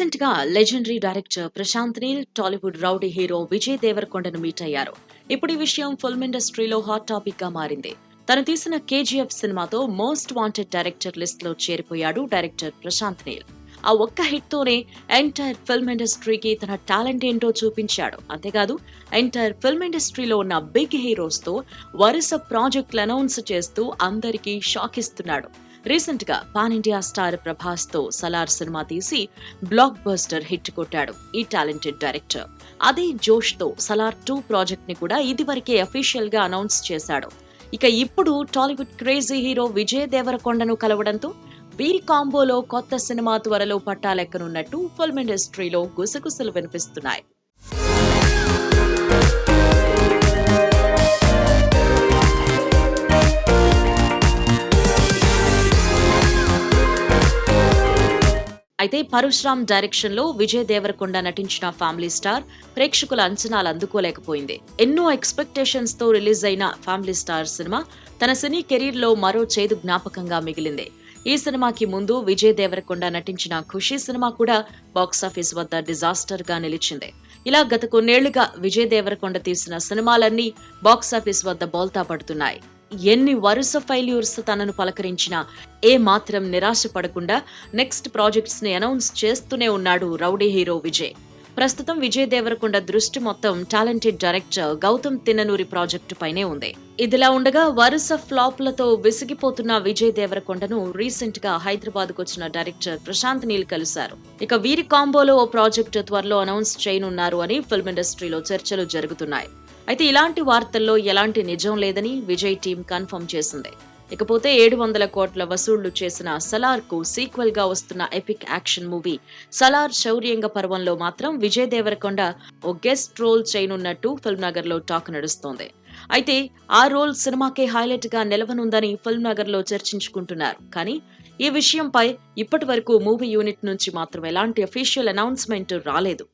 Recent గా legendary director Prashanth Neel Tollywood rowdy hero Vijay దేవరకొండను meet అయ్యారు. ఇప్పుడు ఈ విషయం ఫిల్మ్ ఇండస్ట్రీలో హాట్ టాపిక్ గా మారింది. తను తీసిన కేజీఎఫ్ సినిమాతో మోస్ట్ వాంటెడ్ డైరెక్టర్ లిస్ట్ లో చేరిపోయాడు డైరెక్టర్ ప్రశాంత్ నీల్. ఆ ఒక్క హిట్ తోనే ఎంటైర్ ఫిల్మ్ ఇండస్ట్రీకి తన టాలెంట్ ఏంటో చూపించాడు. అంతేకాదు ఎంటైర్ ఫిల్మ్ ఇండస్ట్రీలో ఉన్న బిగ్ హీరోస్ తో వరుస ప్రాజెక్టులు అనౌన్స్ చేస్తూ అందరికీ షాక్ ఇస్తున్నాడు. రీసెంట్ గా పాన్ ఇండియా స్టార్ ప్రభాస్ తో సలార్ సినిమా తీసి బ్లాక్ బస్టర్ హిట్ కొట్టాడు ఈ టాలెంటెడ్ డైరెక్టర్. అదే జోష్ తో సలార్ 2 ప్రాజెక్ట్ ని కూడా ఇదివరకే అఫీషియల్ గా అనౌన్స్ చేశాడు. ఇక ఇప్పుడు టాలీవుడ్ క్రేజీ హీరో విజయ్ దేవరకొండను కలవడంతో వీరి కాంబోలో కొత్త సినిమా త్వరలో పట్టాలెక్కనున్నట్టు ఫిల్మ్ ఇండస్ట్రీలో గుసగుసలు వినిపిస్తున్నాయి. అయితే పరశురామ్ డైరెక్షన్ లో విజయ్ దేవరకొండ నటించిన ఫ్యామిలీ స్టార్ ప్రేక్షకుల అంచనాలు అందుకోలేకపోయింది. ఎన్నో ఎక్స్పెక్టేషన్స్ తో రిలీజ్ అయిన ఫ్యామిలీ స్టార్ సినిమా తన సినీ కెరీర్ లో మరో చేదు జ్ఞాపకంగా మిగిలింది. ఈ సినిమాకి ముందు విజయ్ దేవరకొండ నటించిన ఖుషీ సినిమా కూడా బాక్సాఫీస్ వద్ద డిజాస్టర్ గా నిలిచింది. ఇలా గత కొన్నేళ్లుగా విజయ్ దేవరకొండ తీసిన సినిమాలన్నీ బాక్సాఫీస్ వద్ద బోల్తా పడుతున్నాయి. ఎన్ని వరుస ఫెయిల్యూర్స్ తనను పలకరించినా ఏ మాత్రం నిరాశ పడకుండా నెక్స్ట్ ప్రాజెక్ట్స్ ని అనౌన్స్ చేస్తూనే ఉన్నాడు రౌడీ హీరో విజయ్. ప్రస్తుతం విజయ్ దేవరకొండ దృష్టి మొత్తం talented director Gautam Tinnanuri project పైనే ఉంది. ఇదిలా ఉండగా వరుస ఫ్లాప్లతో విసిగిపోతున్న విజయ్ దేవరకొండను రీసెంట్ గా హైదరాబాద్ కు వచ్చిన డైరెక్టర్ ప్రశాంత్ నీల్ కలిశారు. ఇక వీరి కాంబోలో ఓ ప్రాజెక్టు త్వరలో అనౌన్స్ చేయనున్నారు అని ఫిల్మ్ ఇండస్ట్రీలో చర్చలు జరుగుతున్నాయి. అయితే ఇలాంటి వార్తల్లో ఎలాంటి నిజం లేదని విజయ్ టీం కన్ఫర్మ్ చేసింది. ఇకపోతే 700 కోట్ల వసూళ్లు చేసిన సలార్ కు సీక్వెల్ గా వస్తున్న ఎపిక్ యాక్షన్ మూవీ సలార్ శౌర్యంగ పర్వంలో మాత్రం విజయ్ దేవరకొండ ఓ గెస్ట్ రోల్ చేయనున్నట్టు ఫిల్మ్ నగర్ లో టాక్ నడుస్తోంది. అయితే ఆ రోల్ సినిమాకే హైలైట్ గా నిలవనుందని ఫిల్మ్ నగర్ లో చర్చించుకుంటున్నారు. కానీ ఈ విషయంపై ఇప్పటి వరకు మూవీ యూనిట్ నుంచి మాత్రం ఎలాంటి అఫీషియల్ అనౌన్స్మెంట్ రాలేదు.